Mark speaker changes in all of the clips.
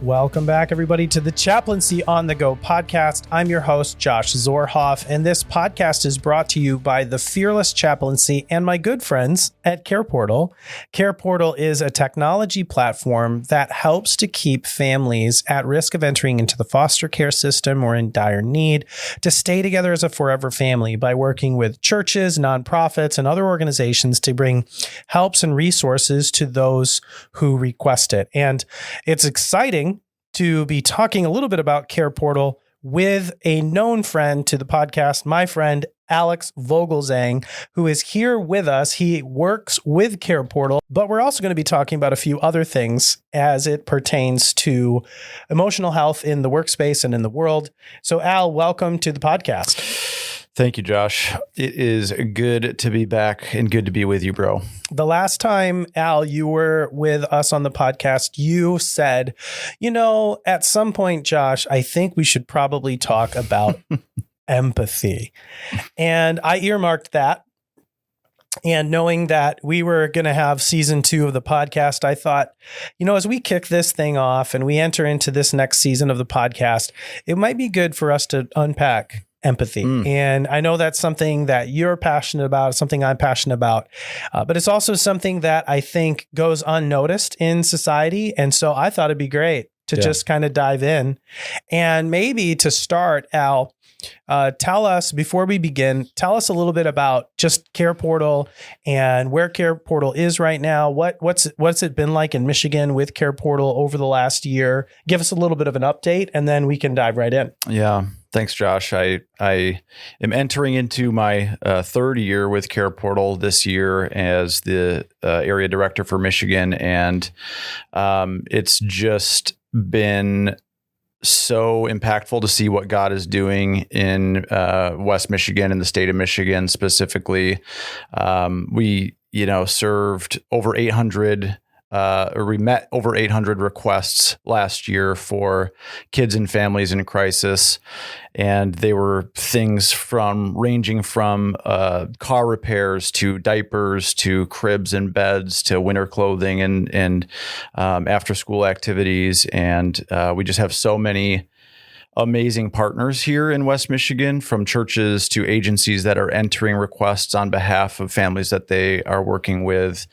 Speaker 1: Welcome back, everybody, to the Chaplaincy on the Go podcast. I'm your host, Josh Zorhoff, and this podcast is brought to you by the Fearless Chaplaincy and my good friends at Care Portal. Care Portal is a technology platform that helps to keep families at risk of entering into the foster care system or in dire need to stay together as a forever family by working with churches, nonprofits, and other organizations to bring helps and resources to those who request it. And it's exciting to be talking a little bit about Care Portal with a known friend to the podcast, my friend, Alex Vogelzang, who is here with us. He works with Care Portal, but we're also going to be talking about a few other things as it pertains to emotional health in the workspace and in the world. So Al, welcome to the podcast.
Speaker 2: Thank you, Josh. It is good to be back and good to be with you, bro.
Speaker 1: The last time, Al, you were with us on the podcast, you said, at some point, Josh, I think we should probably talk about empathy. And I earmarked that. And knowing that we were going to have season 2 of the podcast, I thought, as we kick this thing off and we enter into this next season of the podcast, it might be good for us to unpack empathy. And I know that's something that you're passionate about, something I'm passionate about, but it's also something that I think goes unnoticed in society. And so I thought it'd be great to just kind of dive in. And maybe to start, Al, tell us, before we begin, tell us a little bit about just Care Portal and where Care Portal is right now. What's it been like in Michigan with Care Portal over the last year? Give us a little bit of an update, and then we can dive right in.
Speaker 2: Yeah. Thanks, Josh. I am entering into my third year with Care Portal this year as the area director for Michigan. And it's just been so impactful to see what God is doing in West Michigan and the state of Michigan specifically. We, served over 800 we met over 800 requests last year for kids and families in crisis. And they were things ranging from car repairs to diapers to cribs and beds to winter clothing and after school activities. And we just have so many amazing partners here in West Michigan, from churches to agencies that are entering requests on behalf of families that they are working with.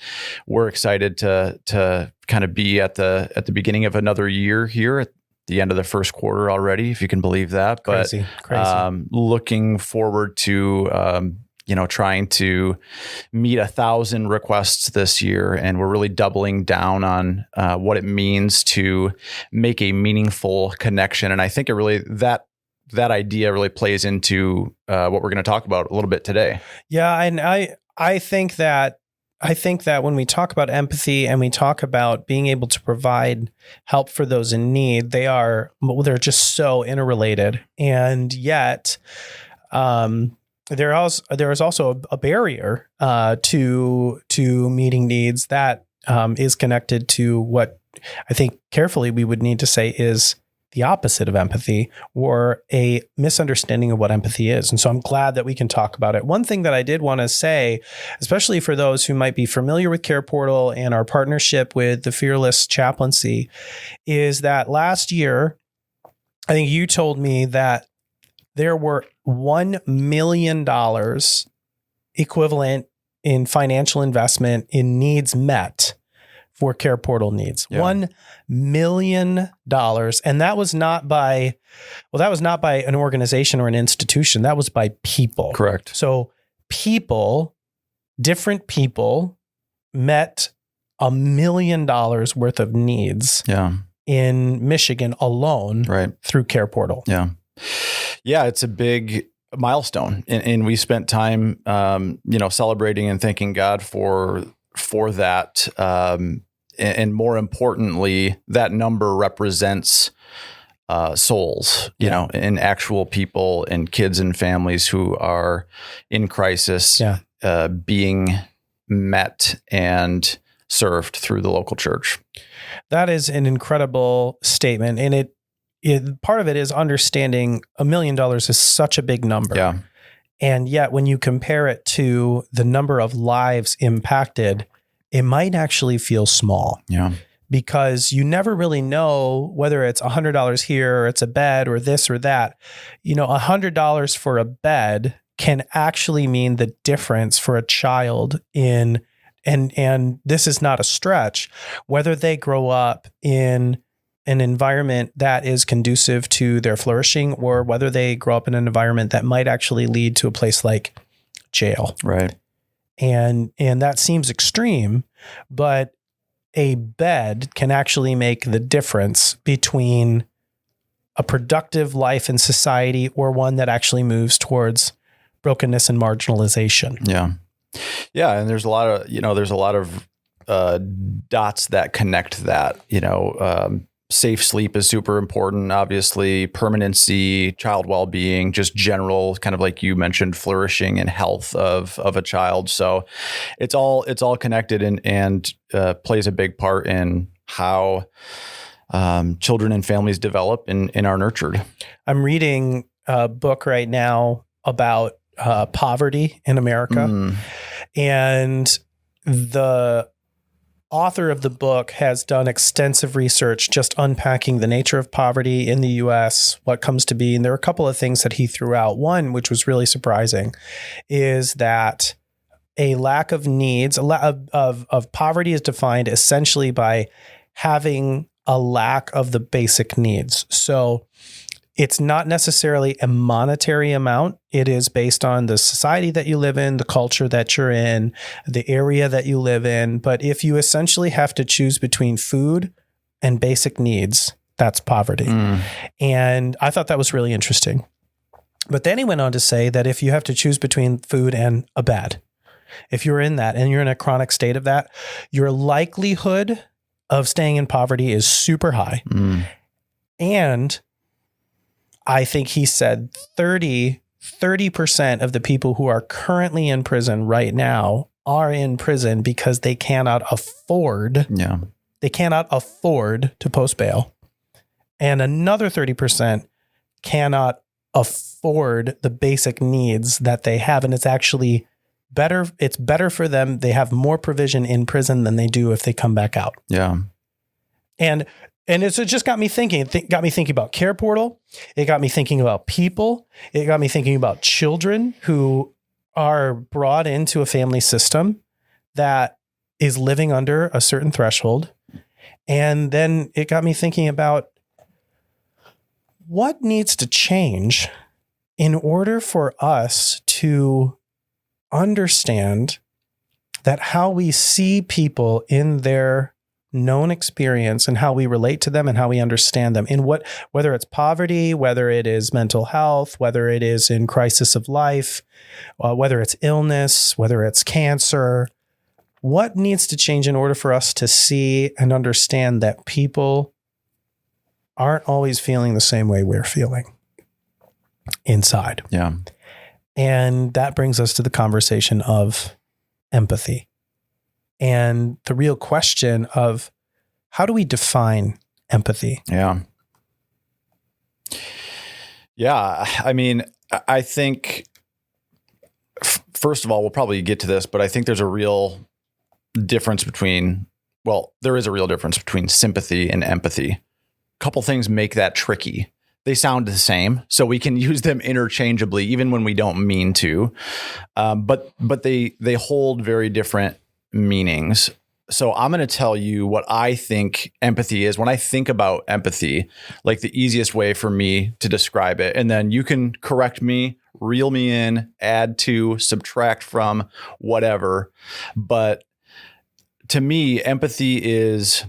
Speaker 2: We're excited to kind of be at the beginning of another year here at the end of the first quarter already, if you can believe that.
Speaker 1: Crazy.
Speaker 2: Looking forward to trying to meet 1,000 requests this year. And we're really doubling down on what it means to make a meaningful connection. And I think that idea really plays into what we're going to talk about a little bit today.
Speaker 1: Yeah. And I think that when we talk about empathy and we talk about being able to provide help for those in need, they're just so interrelated. And yet, there is also a barrier to meeting needs that is connected to what I think carefully we would need to say is the opposite of empathy, or a misunderstanding of what empathy is. And so I'm glad that we can talk about it. One thing that I did want to say, especially for those who might be familiar with Care Portal and our partnership with the Fearless Chaplaincy, is that last year, I think you told me that there were $1 million equivalent in financial investment in needs met for Care Portal needs. Yeah. $1 million. And that was not by an organization or an institution. That was by people.
Speaker 2: Correct.
Speaker 1: So different people met $1 million worth of needs in Michigan alone through Care Portal.
Speaker 2: Yeah. Yeah, it's a big milestone, and we spent time, celebrating and thanking God for that. And more importantly, that number represents souls, and actual people and kids and families who are in crisis, being met and served through the local church.
Speaker 1: That is an incredible statement, and part of it is understanding $1 million is such a big number.
Speaker 2: Yeah.
Speaker 1: And yet when you compare it to the number of lives impacted, it might actually feel small.
Speaker 2: Yeah.
Speaker 1: because you never really know whether it's $100 here or it's a bed or this or that. $100 for a bed can actually mean the difference for a child in, and this is not a stretch, whether they grow up in an environment that is conducive to their flourishing or whether they grow up in an environment that might actually lead to a place like jail.
Speaker 2: Right.
Speaker 1: And that seems extreme, but a bed can actually make the difference between a productive life in society or one that actually moves towards brokenness and marginalization.
Speaker 2: Yeah. Yeah. And there's a lot of dots that connect that, safe sleep is super important, obviously, permanency, child well-being, just general kind of like you mentioned, flourishing and health of a child. So it's all connected and plays a big part in how children and families develop and are nurtured.
Speaker 1: I'm reading a book right now about poverty in America. And the author of the book has done extensive research just unpacking the nature of poverty in the U.S., what comes to be. And there are a couple of things that he threw out. One, which was really surprising, is that a lack of needs, of poverty is defined essentially by having a lack of the basic needs. So it's not necessarily a monetary amount. It is based on the society that you live in, the culture that you're in, the area that you live in. But if you essentially have to choose between food and basic needs, that's poverty. And I thought that was really interesting. But then he went on to say that if you have to choose between food and a bed, if you're in that and you're in a chronic state of that, your likelihood of staying in poverty is super high. And I think he said 30% of the people who are currently in prison right now are in prison because they cannot afford to post bail. And another 30% cannot afford the basic needs that they have. And it's actually better. It's better for them. They have more provision in prison than they do if they come back out.
Speaker 2: Yeah.
Speaker 1: And it just got me thinking. It got me thinking about Care Portal. It got me thinking about people. It got me thinking about children who are brought into a family system that is living under a certain threshold. And then it got me thinking about what needs to change in order for us to understand that how we see people in their known experience and how we relate to them and how we understand them in whether it's poverty, whether it is mental health, whether it is in crisis of life, whether it's illness, whether it's cancer, what needs to change in order for us to see and understand that people aren't always feeling the same way we're feeling inside.
Speaker 2: Yeah.
Speaker 1: And that brings us to the conversation of empathy. And the real question of how do we define empathy?
Speaker 2: Yeah. Yeah. I mean, I think, first of all, we'll probably get to this, but I think there's a real difference between sympathy and empathy. A couple things make that tricky. They sound the same, so we can use them interchangeably, even when we don't mean to. But they hold very different meanings. So I'm going to tell you what I think empathy is. When I think about empathy, like the easiest way for me to describe it, and then you can correct me, reel me in, add to, subtract from, whatever. But to me, empathy is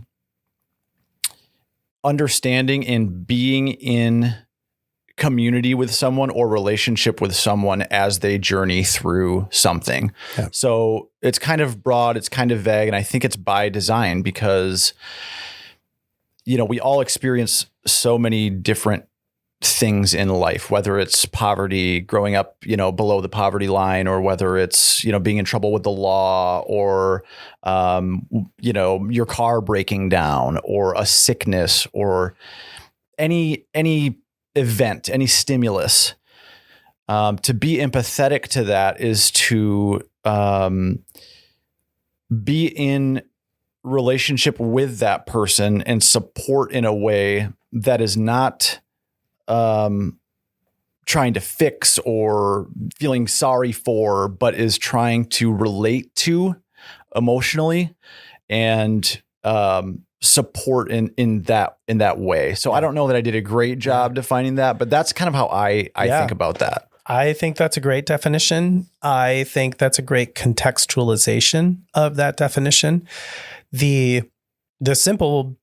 Speaker 2: understanding and being in community with someone or relationship with someone as they journey through something. Yeah. So it's kind of broad, it's kind of vague, and I think it's by design because, we all experience so many different things in life, whether it's poverty, growing up, below the poverty line, or whether it's, being in trouble with the law, or, your car breaking down, or a sickness, or any event, any stimulus. To be empathetic to that is to be in relationship with that person and support in a way that is not trying to fix or feeling sorry for, but is trying to relate to emotionally and support in that way. So I don't know that I did a great job defining that, but that's kind of how I think about that.
Speaker 1: I think that's a great definition. I think that's a great contextualization of that definition. The simple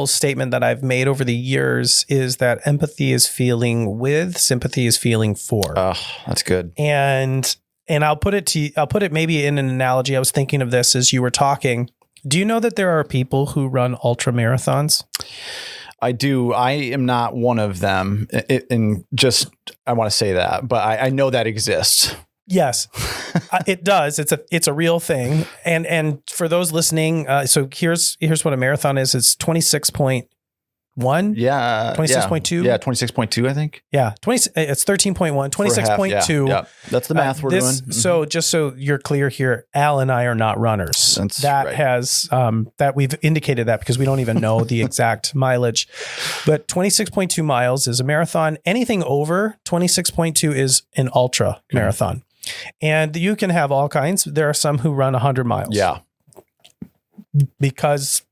Speaker 1: statement that I've made over the years is that empathy is feeling with, sympathy is feeling for.
Speaker 2: Oh, that's good.
Speaker 1: And I'll put it maybe in an analogy. I was thinking of this as you were talking. Do you know that there are people who run ultra marathons?
Speaker 2: I do. I am not one of them. I want to say that, but I know that exists.
Speaker 1: Yes, it does. It's a real thing. And for those listening, so here's what a marathon is. It's 26.1.
Speaker 2: Yeah.
Speaker 1: 26.2.
Speaker 2: Yeah. 26.2, I think.
Speaker 1: Yeah. It's 13.1, 26.2.
Speaker 2: Yeah. That's the math we're doing. Mm-hmm.
Speaker 1: So just so you're clear here, Al and I are not runners. That we've indicated that because we don't even know the exact mileage, but 26.2 miles is a marathon. Anything over 26.2 is an ultra marathon. And you can have all kinds. There are some who run 100 miles.
Speaker 2: Yeah. Because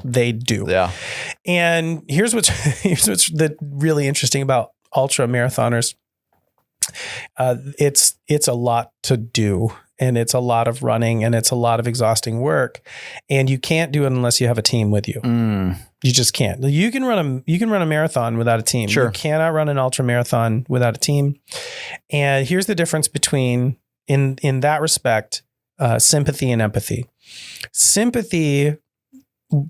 Speaker 1: they do.
Speaker 2: Yeah.
Speaker 1: And here's what's really interesting about ultra marathoners. It's a lot to do, and it's a lot of running, and it's a lot of exhausting work, and you can't do it unless you have a team with you. You just can't. You can run a marathon without a team.
Speaker 2: Sure.
Speaker 1: You cannot run an ultra marathon without a team. And here's the difference between in that respect, sympathy and empathy. Sympathy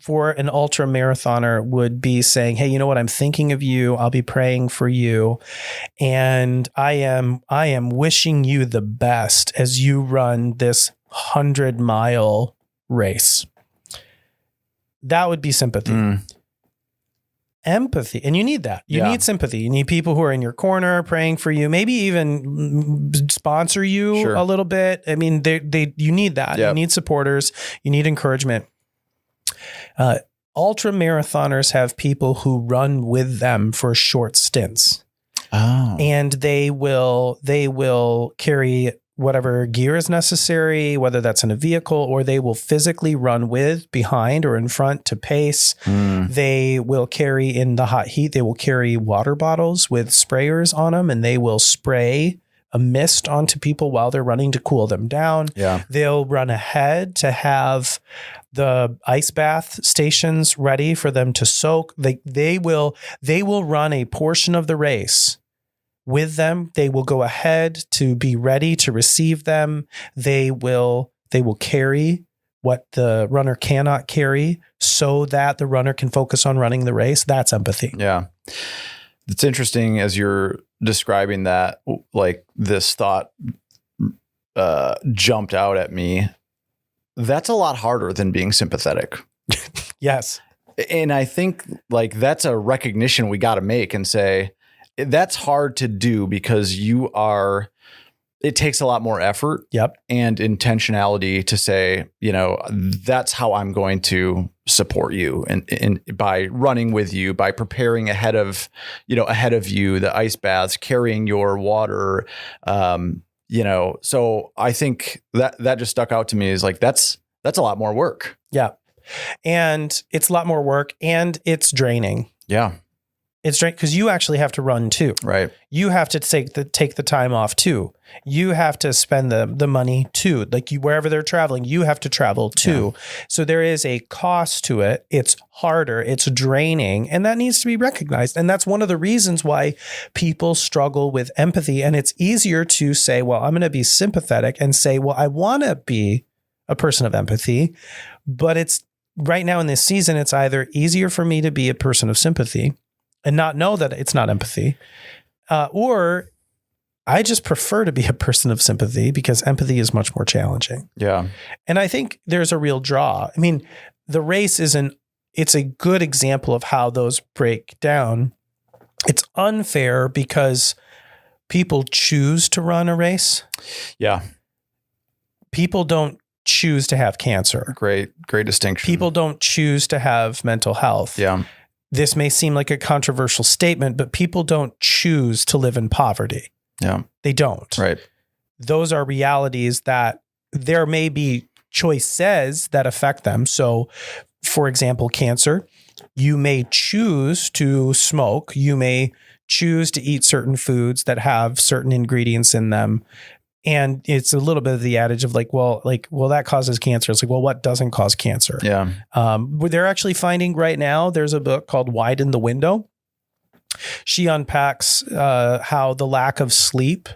Speaker 1: for an ultra marathoner would be saying, hey, you know what? I'm thinking of you. I'll be praying for you. And I am wishing you the best as you run this 100-mile race. That would be sympathy. Empathy. And you need that. You need sympathy. You need people who are in your corner praying for you, maybe even sponsor you a little bit. I mean, you need that. You need supporters. You need encouragement. Ultra marathoners have people who run with them for short stints. And they will carry whatever gear is necessary, whether that's in a vehicle, or they will physically run with, behind, or in front to pace. They will carry, in the hot heat, they will carry water bottles with sprayers on them, and they will spray a mist onto people while they're running to cool them down.
Speaker 2: Yeah.
Speaker 1: They'll run ahead to have the ice bath stations ready for them to soak. They will run a portion of the race with them. They will go ahead to be ready to receive them. They will carry what the runner cannot carry so that the runner can focus on running the race. That's empathy.
Speaker 2: Yeah. It's interesting as you're describing that, like this thought jumped out at me. That's a lot harder than being sympathetic.
Speaker 1: Yes.
Speaker 2: And I think like that's a recognition we got to make and say that's hard to do because it takes a lot more effort and intentionality to say, you know, that's how I'm going to support you and by running with you, by preparing ahead of you, the ice baths, carrying your water, so I think that just stuck out to me is like, that's a lot more work.
Speaker 1: Yeah. And it's a lot more work and it's draining.
Speaker 2: Yeah.
Speaker 1: It's draining because you actually have to run too.
Speaker 2: Right.
Speaker 1: You have to take the time off too. You have to spend the money too. Like wherever they're traveling, you have to travel too. Yeah. So there is a cost to it. It's harder. It's draining, and that needs to be recognized. And that's one of the reasons why people struggle with empathy. And it's easier to say, well, I'm going to be sympathetic and say, well, I want to be a person of empathy, but it's right now in this season, it's either easier for me to be a person of sympathy and not know that it's not empathy, or I just prefer to be a person of sympathy because empathy is much more challenging.
Speaker 2: Yeah.
Speaker 1: And I think there's a real draw. I mean, the race it's a good example of how those break down. It's unfair because people choose to run a race.
Speaker 2: Yeah.
Speaker 1: People don't choose to have cancer.
Speaker 2: Great distinction.
Speaker 1: People don't choose to have mental health.
Speaker 2: Yeah.
Speaker 1: This may seem like a controversial statement, but people don't choose to live in poverty.
Speaker 2: Yeah.
Speaker 1: They don't.
Speaker 2: Right.
Speaker 1: Those are realities that there may be choices that affect them. So, for example, cancer, you may choose to smoke. You may choose to eat certain foods that have certain ingredients in them. And it's a little bit of the adage of well, that causes cancer. It's well, what doesn't cause cancer?
Speaker 2: Yeah.
Speaker 1: They're actually finding right now, there's a book called Widen the Window. She unpacks how the lack of sleep,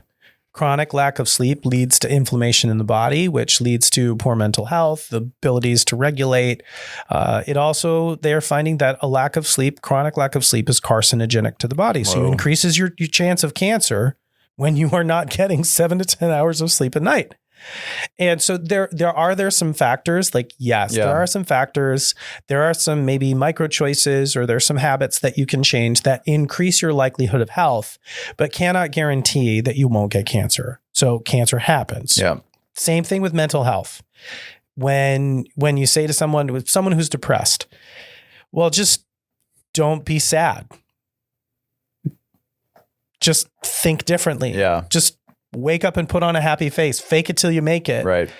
Speaker 1: chronic lack of sleep, leads to inflammation in the body, which leads to poor mental health, the abilities to regulate. It also, they're finding that a lack of sleep, chronic lack of sleep, is carcinogenic to the body. So it increases your chance of cancer when you are not getting 7 to 10 hours of sleep at night. And so there are some factors, there are some factors. There are some maybe micro choices, or there's some habits that you can change that increase your likelihood of health, but cannot guarantee that you won't get cancer. So cancer happens.
Speaker 2: Yeah.
Speaker 1: Same thing with mental health. When you say to someone who's depressed, well, just don't be sad. Just think differently.
Speaker 2: Yeah.
Speaker 1: Just wake up and put on a happy face. Fake it till you make it.
Speaker 2: Right.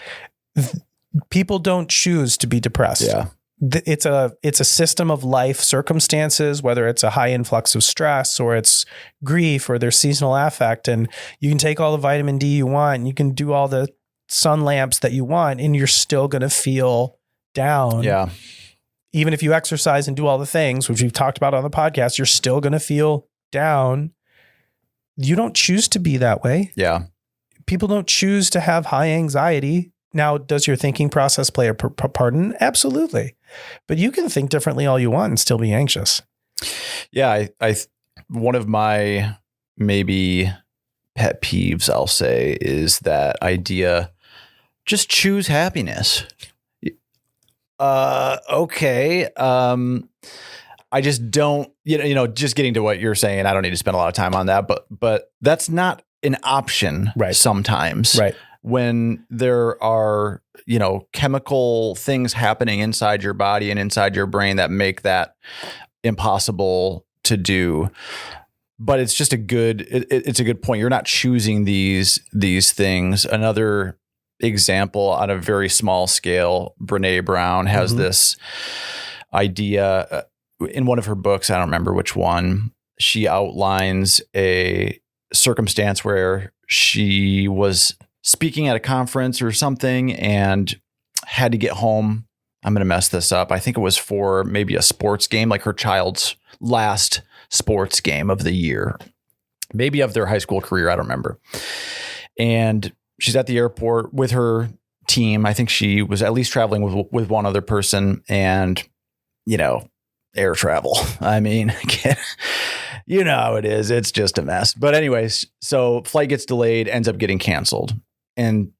Speaker 1: People don't choose to be depressed.
Speaker 2: Yeah.
Speaker 1: It's a system of life circumstances, whether it's a high influx of stress or it's grief or there's seasonal affect, and you can take all the vitamin D you want and you can do all the sun lamps that you want, and you're still going to feel down.
Speaker 2: Yeah.
Speaker 1: Even if you exercise and do all the things, which we've talked about on the podcast, you're still going to feel down. You don't choose to be that way.
Speaker 2: Yeah.
Speaker 1: People don't choose to have high anxiety. Now, does your thinking process play a part in? Absolutely. But you can think differently all you want and still be anxious.
Speaker 2: Yeah. I one of my maybe pet peeves, I'll say, is that idea, just choose happiness. Okay. I just don't, just getting to what you're saying, I don't need to spend a lot of time on that, but that's not an option sometimes.
Speaker 1: Right.
Speaker 2: When there are, chemical things happening inside your body and inside your brain that make that impossible to do. But it's just it's a good point. You're not choosing these things. Another example on a very small scale, Brene Brown has this idea in one of her books. I don't remember which one. She outlines a circumstance where she was speaking at a conference or something and had to get home. I'm going to mess this up. I think it was for maybe a sports game, like her child's last sports game of the year, maybe of their high school career. I don't remember. And she's at the airport with her team. I think she was at least traveling with one other person, and, air travel. I mean, you know how it is. It's just a mess. But anyways, so flight gets delayed, ends up getting canceled. And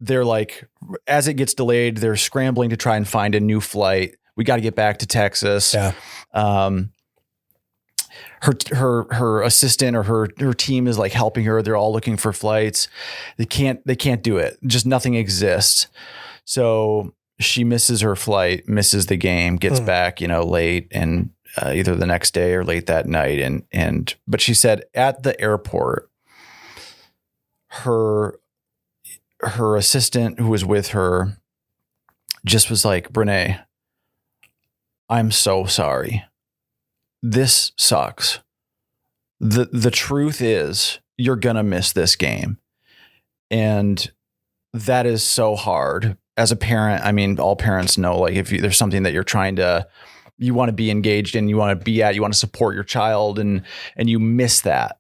Speaker 2: they're like, as it gets delayed, they're scrambling to try and find a new flight. We got to get back to Texas.
Speaker 1: Yeah.
Speaker 2: Her assistant or her team is like helping her. They're all looking for flights. They can't do it. Just nothing exists. So she misses her flight, misses the game, gets back, late, and either the next day or late that night. But she said at the airport, her assistant who was with her just was like, Brene, I'm so sorry. This sucks. The truth is you're going to miss this game. And that is so hard. As a parent, I mean, all parents know, like, if there's something that you want to be engaged in, you want to support your child, and you miss that.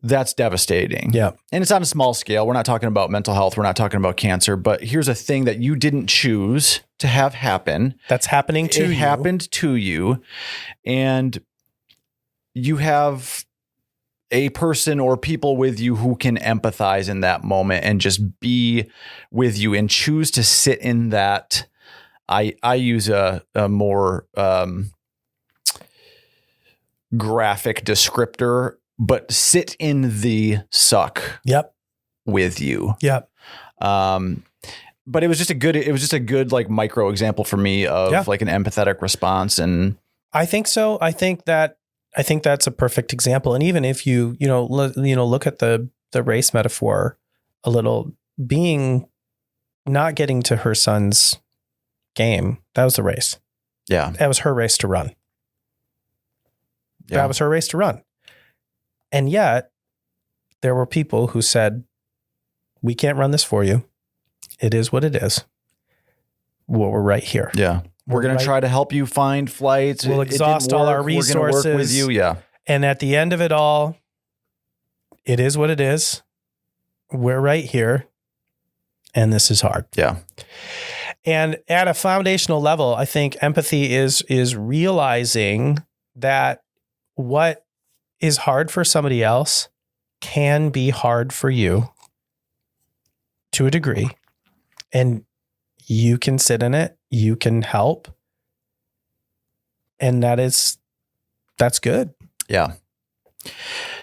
Speaker 2: That's devastating.
Speaker 1: Yeah.
Speaker 2: And it's on a small scale. We're not talking about mental health. We're not talking about cancer, but here's a thing that you didn't choose to have happen.
Speaker 1: That's happening to you.
Speaker 2: It happened to you. And you have a person or people with you who can empathize in that moment and just be with you and choose to sit in that. I use a more graphic descriptor, but sit in the suck
Speaker 1: Yep.
Speaker 2: with you.
Speaker 1: Yep.
Speaker 2: but it was just a good like micro example for me of like an empathetic response. And
Speaker 1: I think so. I think that's a perfect example. And even if you look at the race metaphor a little, not getting to her son's game, that was the race.
Speaker 2: Yeah.
Speaker 1: That was her race to run.
Speaker 2: Yeah.
Speaker 1: That was her race to run. And yet there were people who said, we can't run this for you. It is what it is. Well, we're right here.
Speaker 2: Yeah. We're going to try to help you find flights.
Speaker 1: We'll exhaust all our resources.
Speaker 2: We're going to work with you. Yeah.
Speaker 1: And at the end of it all, it is what it is. We're right here. And this is hard.
Speaker 2: Yeah.
Speaker 1: And at a foundational level, I think empathy is realizing that what is hard for somebody else can be hard for you to a degree. And you can sit in it. You can help. And that's good.
Speaker 2: Yeah.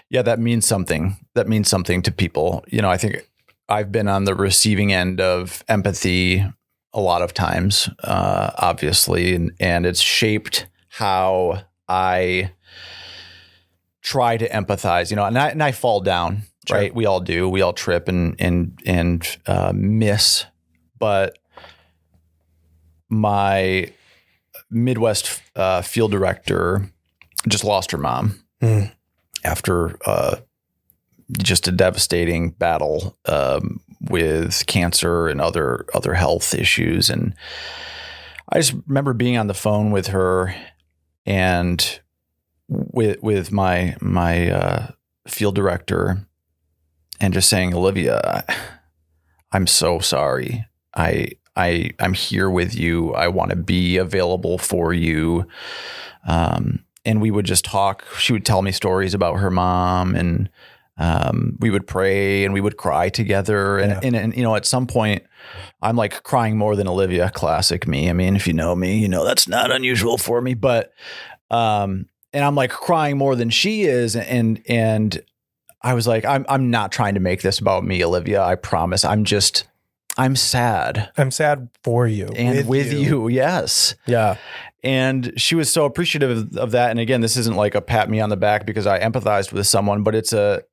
Speaker 2: Yeah. That means something. That means something to people. I think I've been on the receiving end of empathy a lot of times, obviously, and it's shaped how I try to empathize, and I fall down,
Speaker 1: Sure.
Speaker 2: right? We all do. We all trip and miss. But my Midwest field director just lost her mom after just a devastating battle with cancer and other health issues. And I just remember being on the phone with her and with my field director and just saying, Olivia, I'm so sorry. I'm here with you. I want to be available for you. And we would just talk. She would tell me stories about her mom, and we would pray and we would cry together. And at some point I'm like crying more than Olivia, classic me. I mean, if you know me, that's not unusual for me, but, and I'm like crying more than she is. And I was like, I'm not trying to make this about me, Olivia. I promise. I'm sad.
Speaker 1: I'm sad for you.
Speaker 2: And with you. Yes.
Speaker 1: Yeah.
Speaker 2: And she was so appreciative of that. And again, this isn't like a pat me on the back because I empathized with someone, but it's to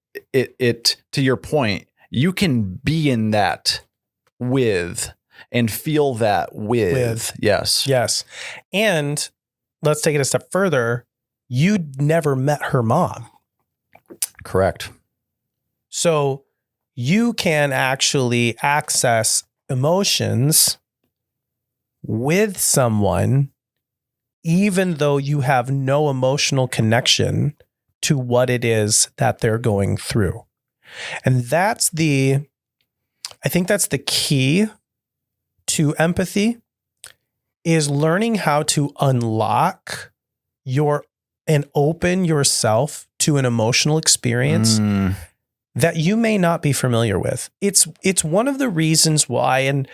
Speaker 2: your point, you can be in that with and feel that with. Yes.
Speaker 1: Yes. And let's take it a step further. You'd never met her mom.
Speaker 2: Correct.
Speaker 1: So you can actually access emotions with someone, even though you have no emotional connection to what it is that they're going through. And I think that's the key to empathy, is learning how to unlock and open yourself to an emotional experience that you may not be familiar with. It's one of the reasons why, and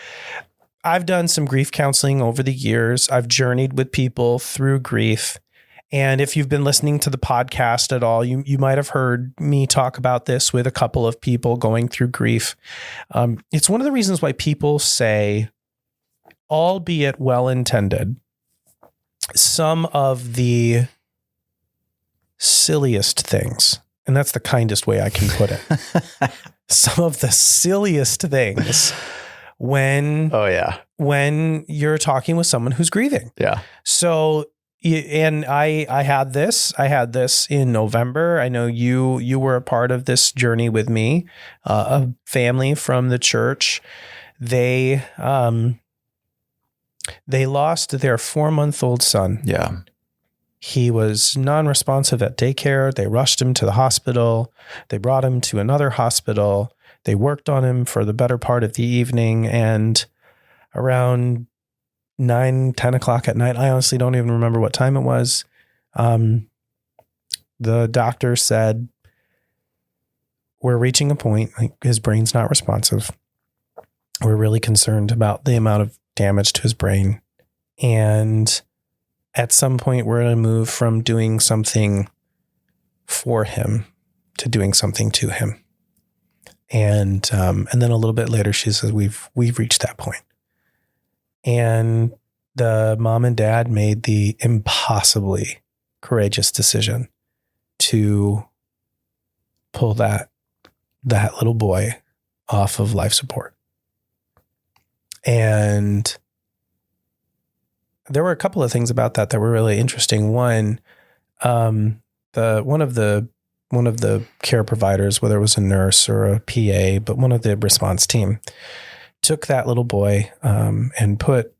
Speaker 1: I've done some grief counseling over the years. I've journeyed with people through grief. And if you've been listening to the podcast at all, you might have heard me talk about this with a couple of people going through grief. It's one of the reasons why people say, albeit well-intended, some of the silliest things, and that's the kindest way I can put it, some of the silliest things when you're talking with someone who's grieving.
Speaker 2: Yeah.
Speaker 1: So, and I had this in November. I know you were a part of this journey with me, a family from the church. They lost their 4-month-old son.
Speaker 2: Yeah.
Speaker 1: He was non-responsive at daycare. They rushed him to the hospital. They brought him to another hospital. They worked on him for the better part of the evening. And around 9, 10 o'clock at night, I honestly don't even remember what time it was, the doctor said, we're reaching a point, like his brain's not responsive. We're really concerned about the amount of damage to his brain. And at some point, we're going to move from doing something for him to doing something to him. And then a little bit later, she says, we've reached that point. And the mom and dad made the impossibly courageous decision to pull that little boy off of life support. And there were a couple of things about that were really interesting. One, one of the care providers, whether it was a nurse or a PA, but one of the response team, took that little boy and put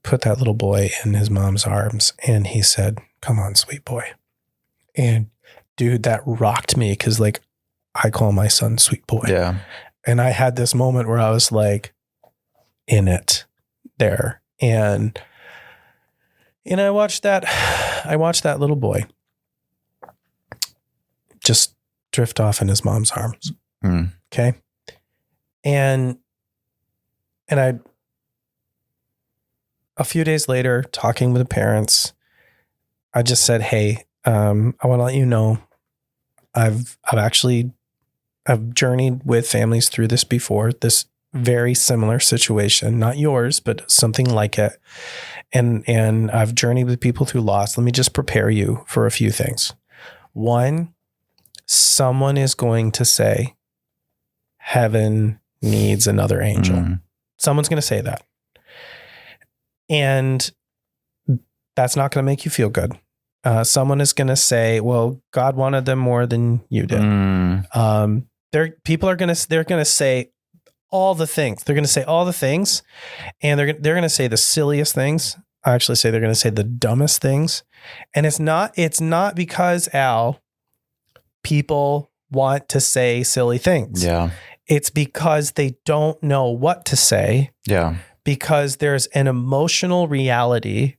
Speaker 1: that little boy in his mom's arms, and he said, "Come on, sweet boy." And dude, that rocked me because, like, I call my son sweet boy.
Speaker 2: Yeah.
Speaker 1: And I had this moment where I was like in it there. And I watched that little boy just drift off in his mom's arms.
Speaker 2: Mm.
Speaker 1: Okay. And a few days later, talking with the parents, I just said, "Hey, I want to let you know, I've journeyed with families through this before, this very similar situation, not yours, but something like it. And I've journeyed with people through loss. Let me just prepare you for a few things. One, someone is going to say, heaven needs another angel."
Speaker 2: Mm.
Speaker 1: Someone's going to say that. And that's not going to make you feel good. Someone is going to say, well, God wanted them more than you did.
Speaker 2: Mm.
Speaker 1: They're going to say all the things. They're going to say all the things, and they're going to say the silliest things. I actually say they're going to say the dumbest things. And it's not because, Al, people want to say silly things.
Speaker 2: Yeah.
Speaker 1: It's because they don't know what to say.
Speaker 2: Yeah.
Speaker 1: Because there's an emotional reality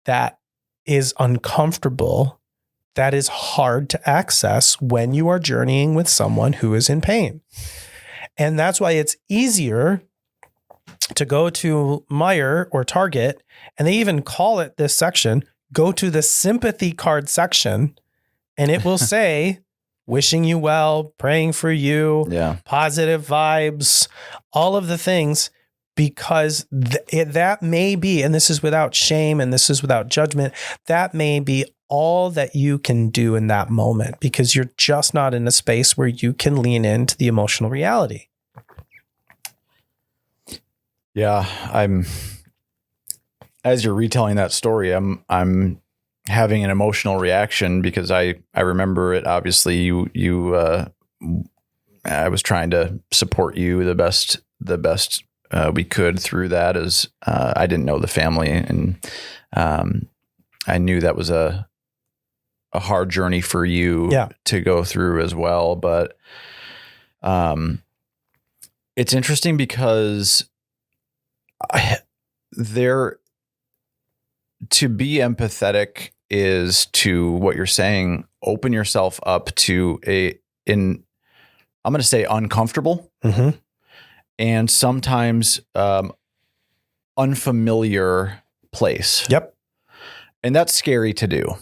Speaker 1: that is uncomfortable, that is hard to access when you are journeying with someone who is in pain. And that's why it's easier to go to Meijer or Target, and they even call it this section, go to the sympathy card section, and it will say, wishing you well, praying for you, positive vibes, all of the things, because that may be, and this is without shame and this is without judgment, that may be all that you can do in that moment because you're just not in a space where you can lean into the emotional reality.
Speaker 2: Yeah. As you're retelling that story, I'm having an emotional reaction because I remember it. Obviously I was trying to support you the best we could through that, as I didn't know the family, and I knew that was a hard journey for you to go through as well. But it's interesting because to be empathetic is, to what you're saying, open yourself up to I'm going to say uncomfortable.
Speaker 1: Mm-hmm.
Speaker 2: And sometimes unfamiliar place.
Speaker 1: Yep.
Speaker 2: And that's scary to do.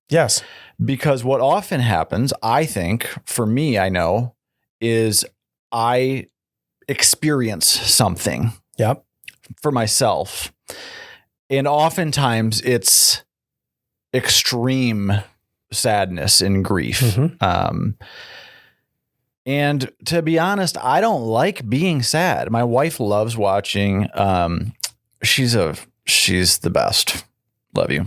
Speaker 1: Yes.
Speaker 2: Because what often happens, I think, for me, I know, is I experience something for myself. And oftentimes it's extreme sadness and grief.
Speaker 1: Mm-hmm.
Speaker 2: And to be honest, I don't like being sad. My wife loves watching. She's the best. Love you.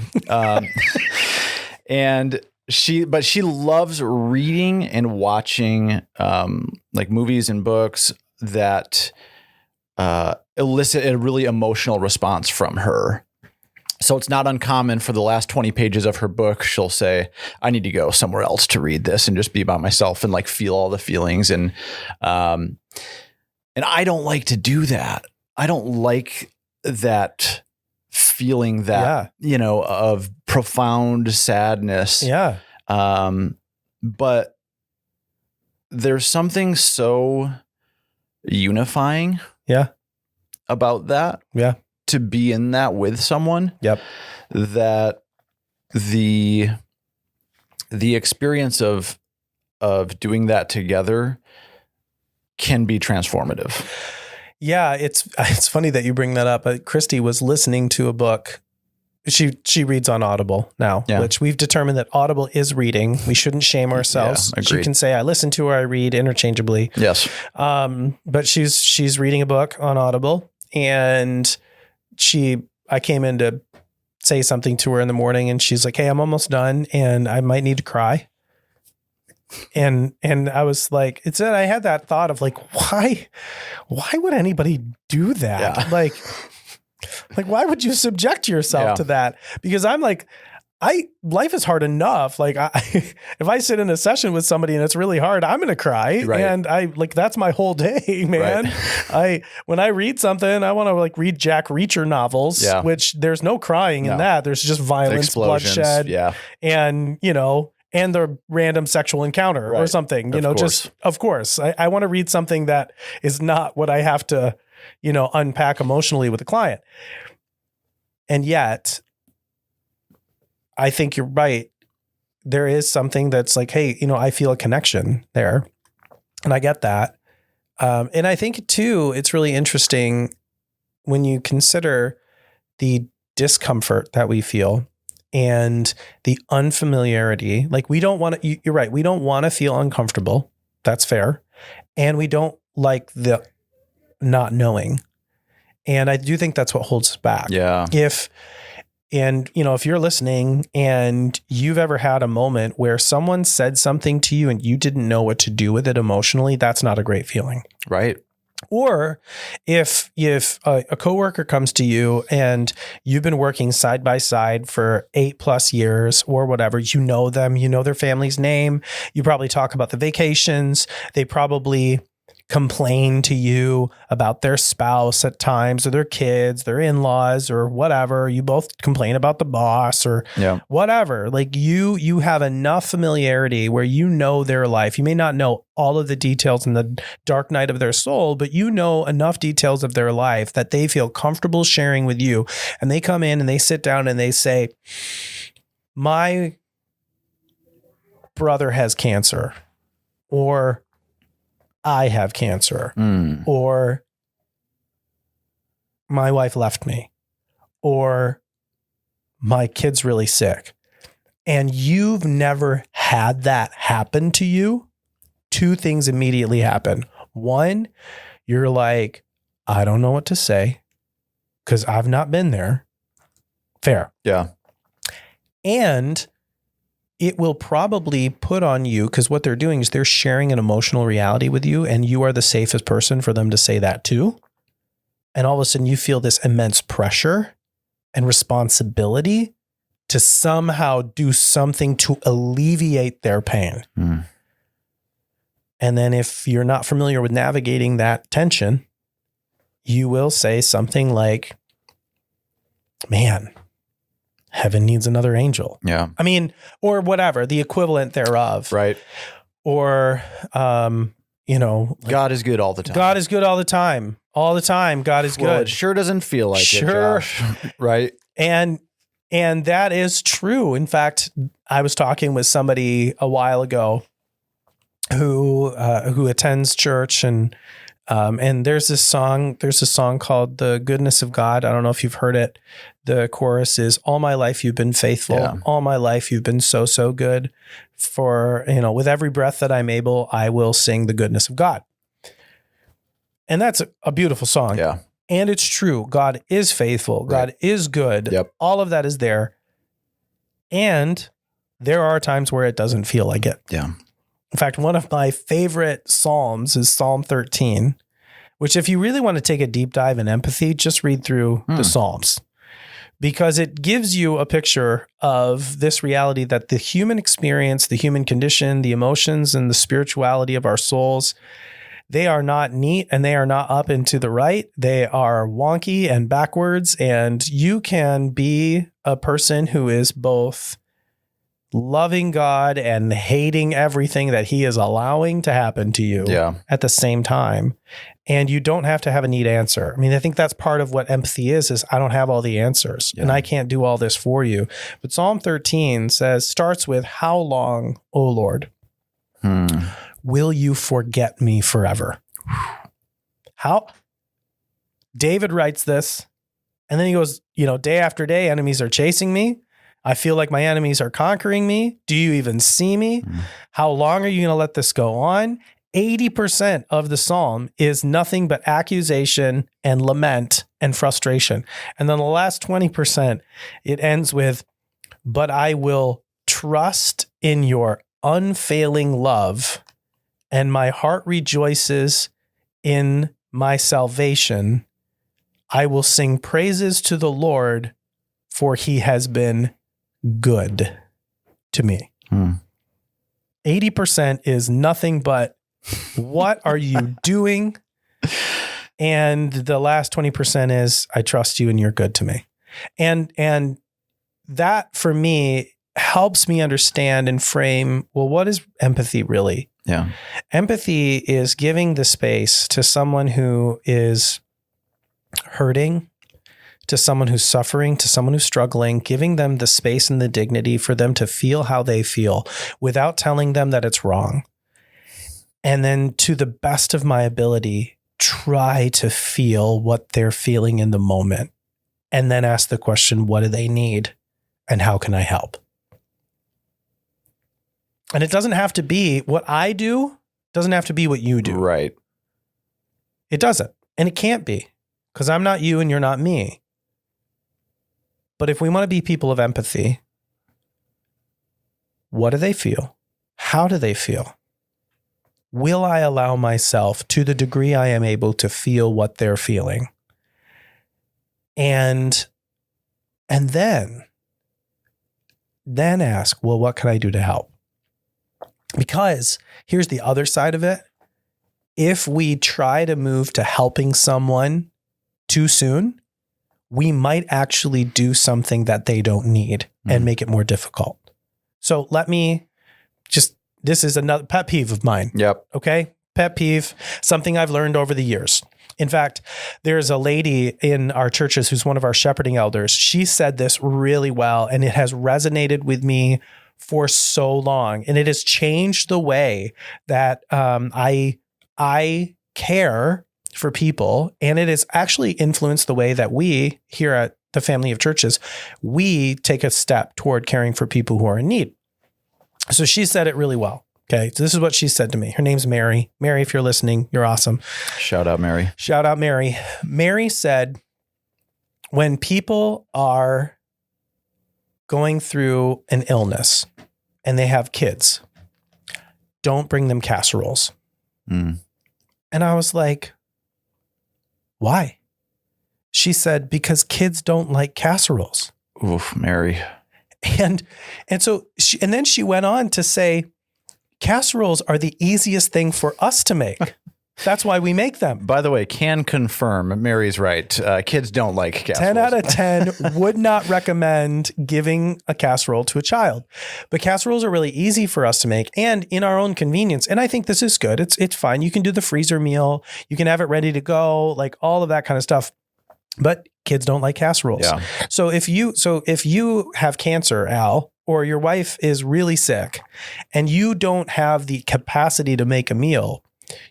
Speaker 2: And she loves reading and watching like movies and books that elicit a really emotional response from her. So it's not uncommon for the last 20 pages of her book, she'll say, I need to go somewhere else to read this and just be by myself and like feel all the feelings. And I don't like to do that. I don't like that feeling that, of profound sadness.
Speaker 1: Yeah.
Speaker 2: But there's something so unifying about that.
Speaker 1: Yeah.
Speaker 2: To be in that with someone.
Speaker 1: Yep.
Speaker 2: That the experience of doing that together can be transformative.
Speaker 1: Yeah, it's funny that you bring that up. Christy was listening to a book. She reads on Audible now, which we've determined that Audible is reading. We shouldn't shame ourselves.
Speaker 2: Yeah,
Speaker 1: she can say, I listen to or I read interchangeably.
Speaker 2: Yes.
Speaker 1: But she's reading a book on Audible, and I came in to say something to her in the morning, and she's like, hey, I'm almost done and I might need to cry. And I was like, I had that thought of like, why would anybody do that?
Speaker 2: Yeah.
Speaker 1: Like, why would you subject yourself to that? Because I'm like, life is hard enough. Like if I sit in a session with somebody and it's really hard, I'm going to cry.
Speaker 2: Right.
Speaker 1: And that's my whole day, man. Right. When I read something, I want to read Jack Reacher novels, which there's no crying in that. There's just violence, bloodshed, and, and the random sexual encounter or something, of course, I want to read something that is not what I have to, unpack emotionally with a client. And yet I think you're right. There is something that's like, hey, I feel a connection there, and I get that. And I think too, it's really interesting when you consider the discomfort that we feel and the unfamiliarity. Like we don't want to, you're right. We don't want to feel uncomfortable. That's fair. And we don't like the not knowing. And I do think that's what holds us back.
Speaker 2: Yeah.
Speaker 1: If you're listening and you've ever had a moment where someone said something to you and you didn't know what to do with it emotionally, that's not a great feeling.
Speaker 2: Right.
Speaker 1: Or if a coworker comes to you and you've been working side by side for 8+ years or whatever, you know them, you know their family's name, you probably talk about the vacations, they probably complain to you about their spouse at times or their kids, their in-laws or whatever. You both complain about the boss or whatever. Like you have enough familiarity where you know their life. You may not know all of the details in the dark night of their soul, but you know enough details of their life that they feel comfortable sharing with you. And they come in and they sit down and they say, my brother has cancer, or I have cancer, or my wife left me, or my kid's really sick. And you've never had that happen to you. Two things immediately happen. One, you're like, I don't know what to say because I've not been there. Fair.
Speaker 2: Yeah.
Speaker 1: And it will probably put on you, because what they're doing is they're sharing an emotional reality with you, and you are the safest person for them to say that to. And all of a sudden you feel this immense pressure and responsibility to somehow do something to alleviate their pain. And then if you're not familiar with navigating that tension, you will say something like, man, heaven needs another angel.
Speaker 2: Yeah.
Speaker 1: I mean, or whatever, the equivalent thereof.
Speaker 2: Right.
Speaker 1: Or, God
Speaker 2: is good all the time.
Speaker 1: God is good all the time. All the time. God is
Speaker 2: Well,
Speaker 1: good.
Speaker 2: it sure doesn't feel like it, Josh. Right.
Speaker 1: And that is true. In fact, I was talking with somebody a while ago who attends church, and there's a song called "The Goodness of God." I don't know if you've heard it. The chorus is, all my life you've been faithful.
Speaker 2: Yeah.
Speaker 1: All my life you've been so, so good. For, with every breath that I'm able, I will sing the goodness of God. And that's a beautiful song.
Speaker 2: Yeah.
Speaker 1: And it's true. God is faithful.
Speaker 2: Right.
Speaker 1: God is good.
Speaker 2: Yep.
Speaker 1: All of that is there. And there are times where it doesn't feel like it.
Speaker 2: Yeah.
Speaker 1: In fact, one of my favorite Psalms is Psalm 13, which if you really want to take a deep dive in empathy, just read through the Psalms, because it gives you a picture of this reality that the human experience, the human condition, the emotions, and the spirituality of our souls, they are not neat and they are not up and to the right. They are wonky and backwards. And you can be a person who is both loving God and hating everything that he is allowing to happen to you at the same time. And you don't have to have a neat answer. I mean, I think that's part of what empathy is I don't have all the answers and I can't do all this for you. But Psalm 13 starts with, how long, O Lord, will you forget me forever? How? David writes this, and then he goes, day after day, enemies are chasing me. I feel like my enemies are conquering me. Do you even see me? How long are you going to let this go on? 80% of the psalm is nothing but accusation and lament and frustration. And then the last 20%, it ends with, but I will trust in your unfailing love, and my heart rejoices in my salvation. I will sing praises to the Lord, for he has been good to me. 80% is nothing but, what are you doing? And the last 20% is, I trust you and you're good to me. And that for me helps me understand and frame, well, what is empathy really?
Speaker 2: Yeah.
Speaker 1: Empathy is giving the space to someone who is hurting, to someone who's suffering, to someone who's struggling, giving them the space and the dignity for them to feel how they feel without telling them that it's wrong. And then, to the best of my ability, try to feel what they're feeling in the moment, and then ask the question, what do they need and how can I help? And it doesn't have to be what I do, doesn't have to be what you do.
Speaker 2: Right.
Speaker 1: It doesn't. And it can't be, because I'm not you and you're not me. But if we want to be people of empathy, what do they feel? How do they feel? Will I allow myself, to the degree I am able, to feel what they're feeling? And then ask, well, what can I do to help? Because here's the other side of it. If we try to move to helping someone too soon, we might actually do something that they don't need and make it more difficult. So this is another pet peeve of mine.
Speaker 2: Yep.
Speaker 1: Okay. Pet peeve, something I've learned over the years. In fact, there's a lady in our churches who's one of our shepherding elders. She said this really well, and it has resonated with me for so long. And it has changed the way that I care for people. And it has actually influenced the way that we here at the Family of Churches, we take a step toward caring for people who are in need. So she said it really well. Okay. So this is what she said to me. Her name's Mary. Mary, if you're listening, you're awesome.
Speaker 2: Shout out, Mary.
Speaker 1: Shout out, Mary. Mary said, when people are going through an illness and they have kids, don't bring them casseroles. And I was like, why? She said, because kids don't like casseroles.
Speaker 2: Oof, Mary.
Speaker 1: And then she went on to say, casseroles are the easiest thing for us to make. That's why we make them.
Speaker 2: By the way, can confirm, Mary's right. Kids don't like casseroles.
Speaker 1: 10 out of 10 would not recommend giving a casserole to a child. But casseroles are really easy for us to make and in our own convenience. And I think this is good. It's fine. You can do the freezer meal. You can have it ready to go, like all of that kind of stuff. But kids don't like casseroles.
Speaker 2: Yeah.
Speaker 1: So if you have cancer, Al, or your wife is really sick and you don't have the capacity to make a meal,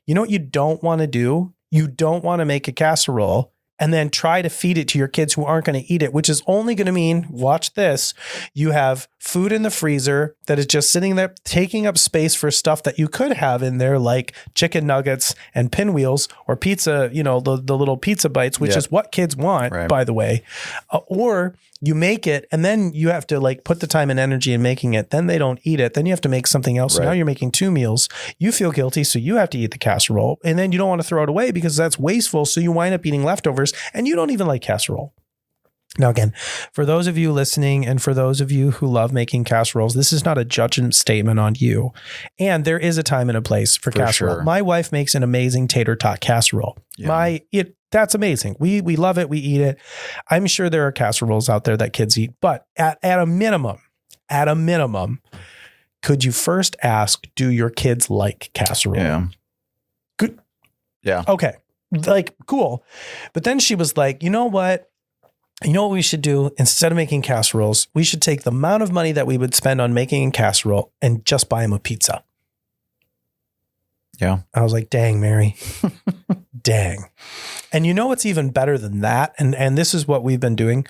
Speaker 1: you know what you don't want to do? You don't want to make a casserole and then try to feed it to your kids who aren't going to eat it, which is only going to mean, watch this, you have food in the freezer that is just sitting there taking up space for stuff that you could have in there, like chicken nuggets and pinwheels or pizza, the little pizza bites, which is what kids want, right, by the way. Or you make it and then you have to put the time and energy in making it. Then they don't eat it. Then you have to make something else. So now you're making 2 meals. You feel guilty. So you have to eat the casserole and then you don't want to throw it away because that's wasteful. So you wind up eating leftovers and you don't even like casserole. Now, again, for those of you listening and for those of you who love making casseroles, this is not a judgment statement on you. And there is a time and a place for casserole. Sure. My wife makes an amazing tater tot casserole. Yeah. That's amazing. We love it. We eat it. I'm sure there are casseroles out there that kids eat, but at a minimum, could you first ask, do your kids like casserole?
Speaker 2: Yeah.
Speaker 1: Good.
Speaker 2: Yeah.
Speaker 1: Okay. Cool. But then she was like, you know what? You know what we should do? Instead of making casseroles, we should take the amount of money that we would spend on making a casserole and just buy them a pizza.
Speaker 2: Yeah.
Speaker 1: I was like, dang, Mary, dang. And you know what's even better than that? And this is what we've been doing.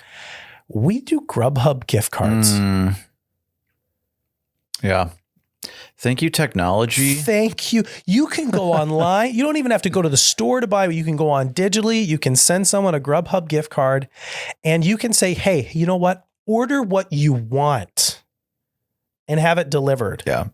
Speaker 1: We do Grubhub gift cards.
Speaker 2: Yeah. Thank you, technology.
Speaker 1: Thank you. You can go online. You don't even have to go to the store to buy it. You can go on digitally. You can send someone a Grubhub gift card and you can say, hey, you know what? Order what you want and have it delivered.
Speaker 2: Yeah.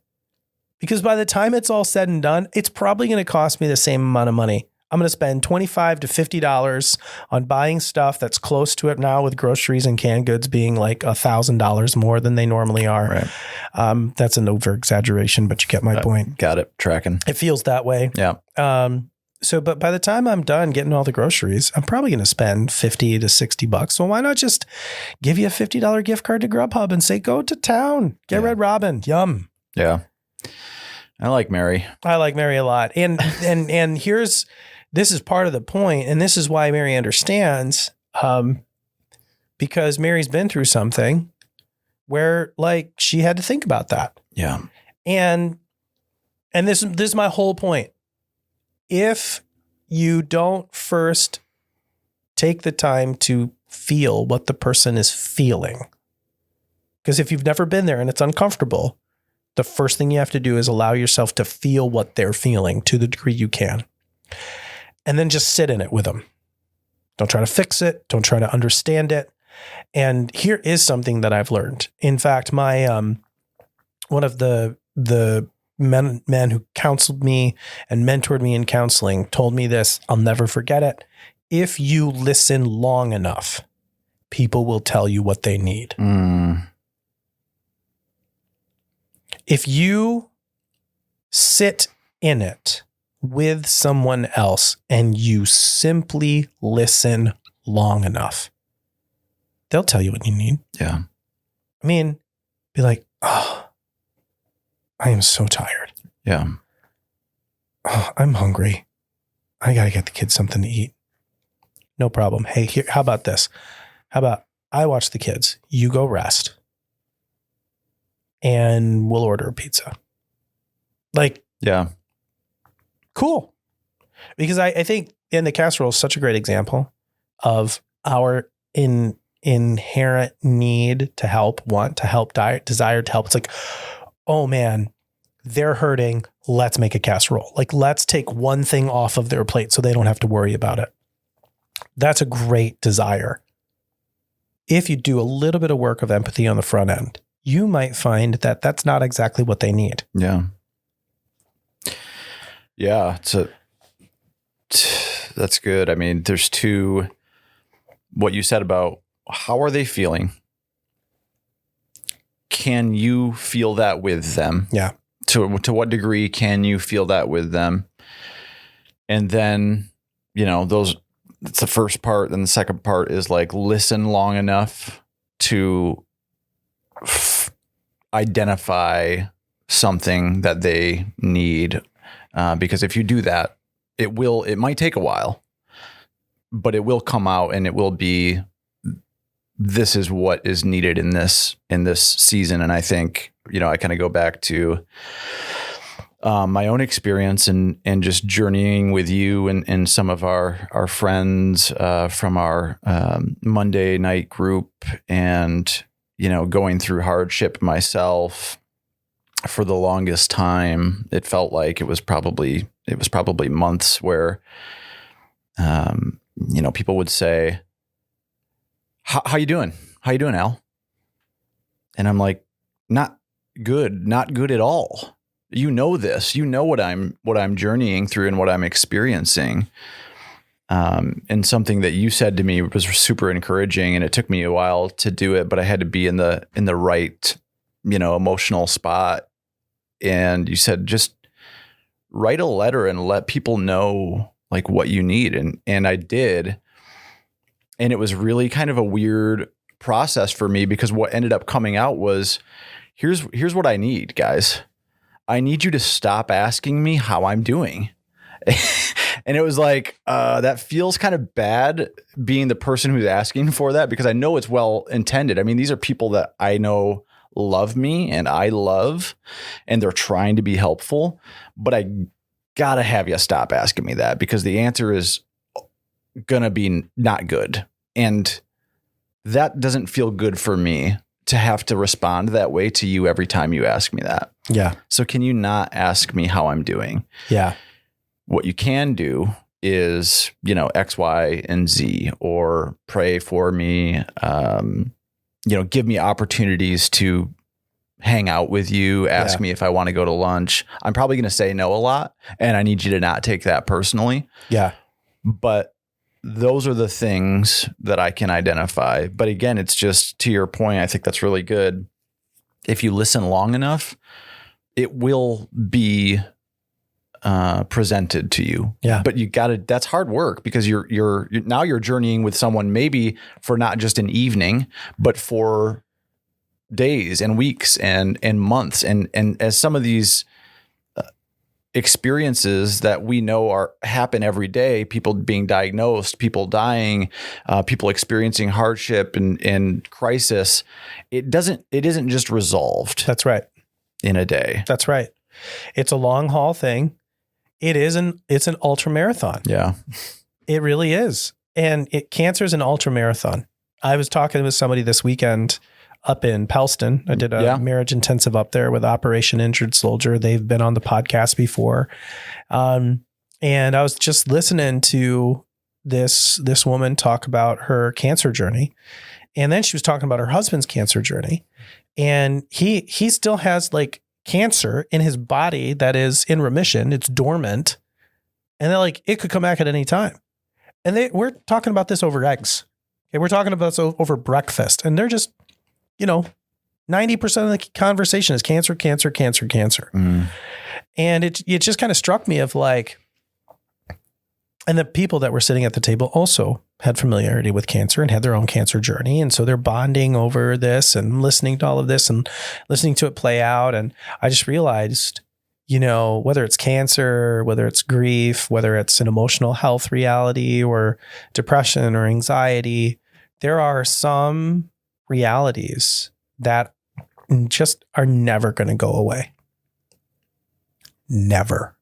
Speaker 1: Because by the time it's all said and done, it's probably going to cost me the same amount of money. I'm going to spend $25 to $50 on buying stuff that's close to it now, with groceries and canned goods being like $1,000 more than they normally are.
Speaker 2: Right.
Speaker 1: That's an over exaggeration, but you get my point.
Speaker 2: Got it. Tracking.
Speaker 1: It feels that way.
Speaker 2: Yeah.
Speaker 1: But by the time I'm done getting all the groceries, I'm probably going to spend $50 to $60. So why not just give you a $50 gift card to Grubhub and say, go to town, get Red Robin. Yum.
Speaker 2: Yeah. I like Mary.
Speaker 1: I like Mary a lot. And this is part of the point, and this is why Mary understands, because Mary's been through something where like she had to think about that.
Speaker 2: Yeah.
Speaker 1: And this is my whole point. If you don't first take the time to feel what the person is feeling, because if you've never been there and it's uncomfortable, the first thing you have to do is allow yourself to feel what they're feeling to the degree you can. And then just sit in it with them. Don't try to fix it. Don't try to understand it. And here is something that I've learned. In fact, my one of the men who counseled me and mentored me in counseling told me this. I'll never forget it. If you listen long enough, people will tell you what they need. If you sit in it with someone else and you simply listen long enough, they'll tell you what you need.
Speaker 2: Yeah.
Speaker 1: I mean, be like, oh, I am so tired.
Speaker 2: Yeah.
Speaker 1: Oh, I'm hungry. I got to get the kids something to eat. No problem. Hey, here, how about this? How about I watch the kids, you go rest, and we'll order a pizza. Like,
Speaker 2: yeah.
Speaker 1: Cool. Because I think in the casserole is such a great example of our inherent need to help, want to help, desire to help. It's like, oh man, they're hurting. Let's make a casserole. Like, let's take one thing off of their plate so they don't have to worry about it. That's a great desire. If you do a little bit of work of empathy on the front end, you might find that that's not exactly what they need.
Speaker 2: Yeah. Yeah. That's good. I mean, there's what you said about how are they feeling? Can you feel that with them?
Speaker 1: Yeah.
Speaker 2: To what degree can you feel that with them? And then, that's the first part. Then the second part is like, listen long enough to identify something that they need. Because if you do that, it might take a while, but it will come out and it will be, this is what is needed in this season. And I think, I kind of go back to my own experience and just journeying with you and some of our friends from our Monday night group, and, going through hardship myself. For the longest time, it felt like it was probably months where, people would say, how you doing? How you doing, Al? And I'm like, not good at all. You know this, what I'm journeying through and what I'm experiencing. And something that you said to me was super encouraging, and it took me a while to do it, but I had to be in the right, emotional spot. And you said, just write a letter and let people know like what you need. And I did. And it was really kind of a weird process for me, because what ended up coming out was, here's what I need, guys. I need you to stop asking me how I'm doing. And it was like, that feels kind of bad being the person who's asking for that, because I know it's well intended. I mean, these are people that I know love me and I love, and they're trying to be helpful, but gotta have you stop asking me that, because the answer is gonna be not good. And that doesn't feel good for me to have to respond that way to you every time you ask me that.
Speaker 1: Yeah.
Speaker 2: So can you not ask me how I'm doing?
Speaker 1: Yeah.
Speaker 2: What you can do is, X, Y, and Z, or pray for me, give me opportunities to hang out with you, ask me if I want to go to lunch. I'm probably going to say no a lot, and I need you to not take that personally.
Speaker 1: Yeah.
Speaker 2: But those are the things that I can identify. But again, it's just, to your point, I think that's really good. If you listen long enough, it will be presented to you.
Speaker 1: Yeah.
Speaker 2: But that's hard work, because you're now journeying with someone, maybe for not just an evening, but for days and weeks and months. And as some of these experiences that we know happen every day, people being diagnosed, people dying, people experiencing hardship and crisis, it isn't just resolved.
Speaker 1: That's right.
Speaker 2: In a day.
Speaker 1: That's right. It's a long haul thing. It's an ultra marathon.
Speaker 2: Yeah.
Speaker 1: It really is. And cancer is an ultra marathon. I was talking with somebody this weekend up in Pellston. I did a marriage intensive up there with Operation Injured Soldier. They've been on the podcast before. And I was just listening to this woman talk about her cancer journey. And then she was talking about her husband's cancer journey. And he still has like cancer in his body that is in remission. It's dormant. And they're like, it could come back at any time. And we're talking about this over eggs. Okay, we're talking about this over breakfast. And they're just, 90% of the conversation is cancer, cancer, cancer, cancer.
Speaker 2: Mm.
Speaker 1: And it just kind of struck me of like, and the people that were sitting at the table also had familiarity with cancer and had their own cancer journey. And so they're bonding over this and listening to all of this and listening to it play out. And I just realized, whether it's cancer, whether it's grief, whether it's an emotional health reality or depression or anxiety, there are some realities that just are never going to go away. Never.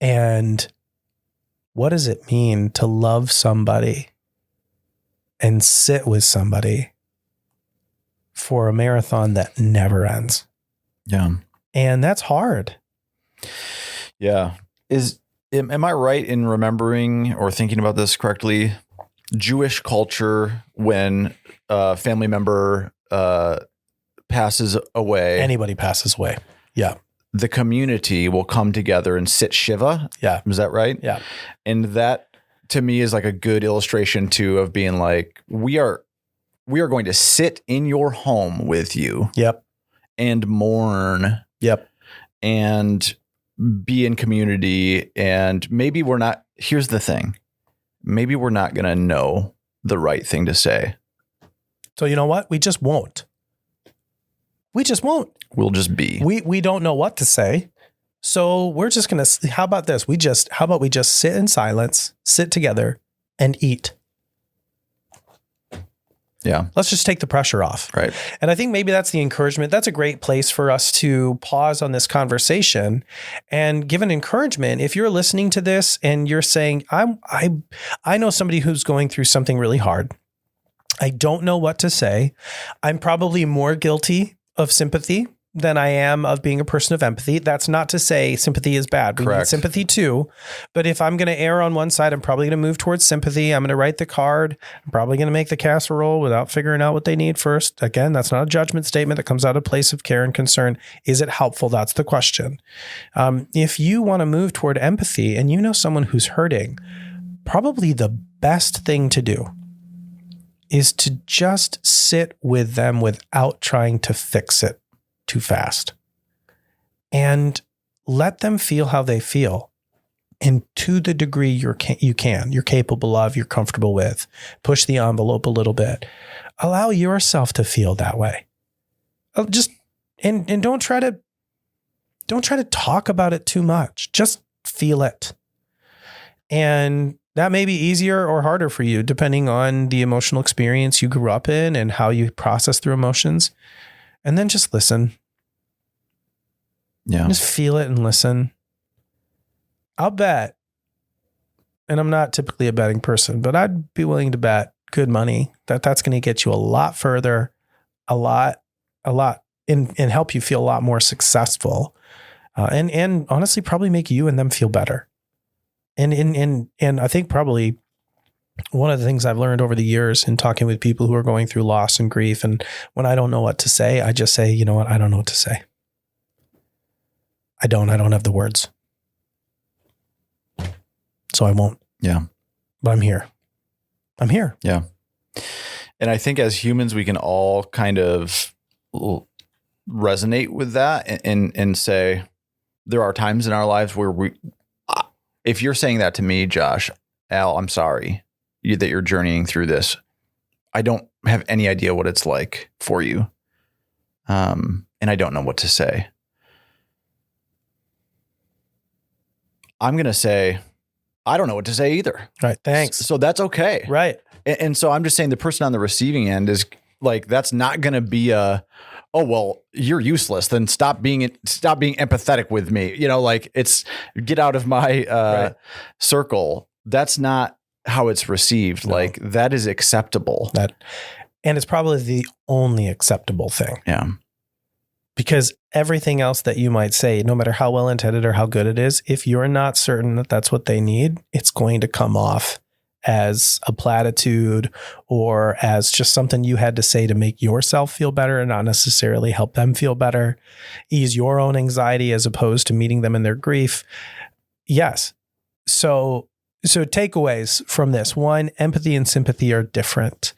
Speaker 1: And what does it mean to love somebody and sit with somebody for a marathon that never ends?
Speaker 2: Yeah.
Speaker 1: And that's hard.
Speaker 2: Yeah. Am I right in remembering or thinking about this correctly? Jewish culture, when a family member passes away,
Speaker 1: anybody passes away. Yeah.
Speaker 2: The community will come together and sit Shiva.
Speaker 1: Yeah.
Speaker 2: Is that right?
Speaker 1: Yeah.
Speaker 2: And that to me is like a good illustration too of being like, we are going to sit in your home with you.
Speaker 1: Yep.
Speaker 2: And mourn.
Speaker 1: Yep.
Speaker 2: And be in community. And maybe here's the thing. Maybe we're not going to know the right thing to say.
Speaker 1: So you know what? We just won't. We just won't.
Speaker 2: We'll just be.
Speaker 1: We don't know what to say. So we're just going to, how about this? How about we just sit in silence, sit together and eat?
Speaker 2: Yeah.
Speaker 1: Let's just take the pressure off.
Speaker 2: Right.
Speaker 1: And I think maybe that's the encouragement. That's a great place for us to pause on this conversation and give an encouragement. If you're listening to this and you're saying, I know somebody who's going through something really hard. I don't know what to say. I'm probably more guilty of sympathy than I am of being a person of empathy. That's not to say sympathy is bad. We need sympathy too. But if I'm going to err on one side, I'm probably going to move towards sympathy. I'm going to write the card. I'm probably going to make the casserole without figuring out what they need first. Again, that's not a judgment statement. That comes out of a place of care and concern. Is it helpful? That's the question. If you want to move toward empathy and you know someone who's hurting, probably the best thing to do is to just sit with them without trying to fix it too fast and let them feel how they feel. And to the degree you're capable of, you're comfortable with, push the envelope a little bit, allow yourself to feel that way. Just, and don't try to talk about it too much. Just feel it. And that may be easier or harder for you, depending on the emotional experience you grew up in and how you process through emotions. And then just listen.
Speaker 2: Yeah.
Speaker 1: Just feel it and listen. I'll bet, and I'm not typically a betting person, but I'd be willing to bet good money that that's going to get you a lot further, a lot, and help you feel a lot more successful. And honestly, probably make you and them feel better. And I think probably one of the things I've learned over the years in talking with people who are going through loss and grief, and when I don't know what to say, I just say, you know what? I don't know what to say. I don't have the words. So I won't.
Speaker 2: Yeah.
Speaker 1: But I'm here.
Speaker 2: Yeah. And I think as humans, we can all kind of resonate with that and say, there are times in our lives where if you're saying that to me, Josh, Al, I'm sorry that you're journeying through this. I don't have any idea what it's like for you. And I don't know what to say. I'm going to say, I don't know what to say either.
Speaker 1: Right. Thanks.
Speaker 2: So that's okay.
Speaker 1: Right.
Speaker 2: And so I'm just saying the person on the receiving end is like, that's not going to be oh, well, you're useless. Then stop being empathetic with me. You know, like it's get out of my circle. That's not how it's received. No. Like that is acceptable.
Speaker 1: And it's probably the only acceptable thing.
Speaker 2: Yeah.
Speaker 1: Because everything else that you might say, no matter how well intended or how good it is, if you're not certain that that's what they need, it's going to come off as a platitude or as just something you had to say to make yourself feel better and not necessarily help them feel better, ease your own anxiety as opposed to meeting them in their grief. Yes. So takeaways from this: 1, empathy and sympathy are different.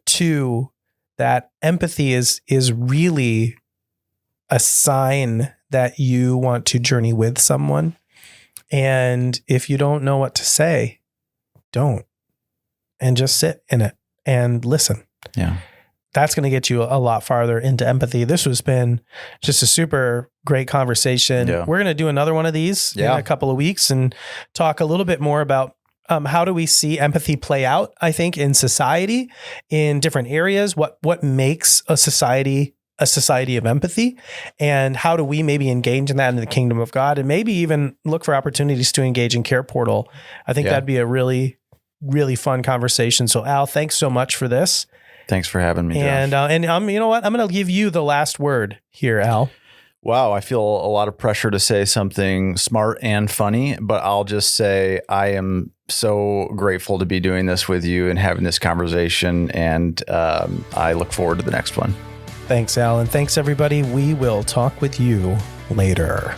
Speaker 1: 2, that empathy is really a sign that you want to journey with someone. And if you don't know what to say, don't. And just sit in it and listen.
Speaker 2: Yeah.
Speaker 1: That's going to get you a lot farther into empathy. This has been just a super great conversation. Yeah. We're going to do another one of these in a couple of weeks and talk a little bit more about how do we see empathy play out, I think, in society, in different areas, what makes a society of empathy, and how do we maybe engage in that in the kingdom of God, and maybe even look for opportunities to engage in Care Portal. I think that'd be a really, really fun conversation. So Al, thanks so much for this.
Speaker 2: Thanks for having me, Josh.
Speaker 1: And you know what? I'm going to give you the last word here, Al.
Speaker 2: Wow, I feel a lot of pressure to say something smart and funny, but I'll just say I am so grateful to be doing this with you and having this conversation, and I look forward to the next one.
Speaker 1: Thanks, Al, and thanks, everybody. We will talk with you later.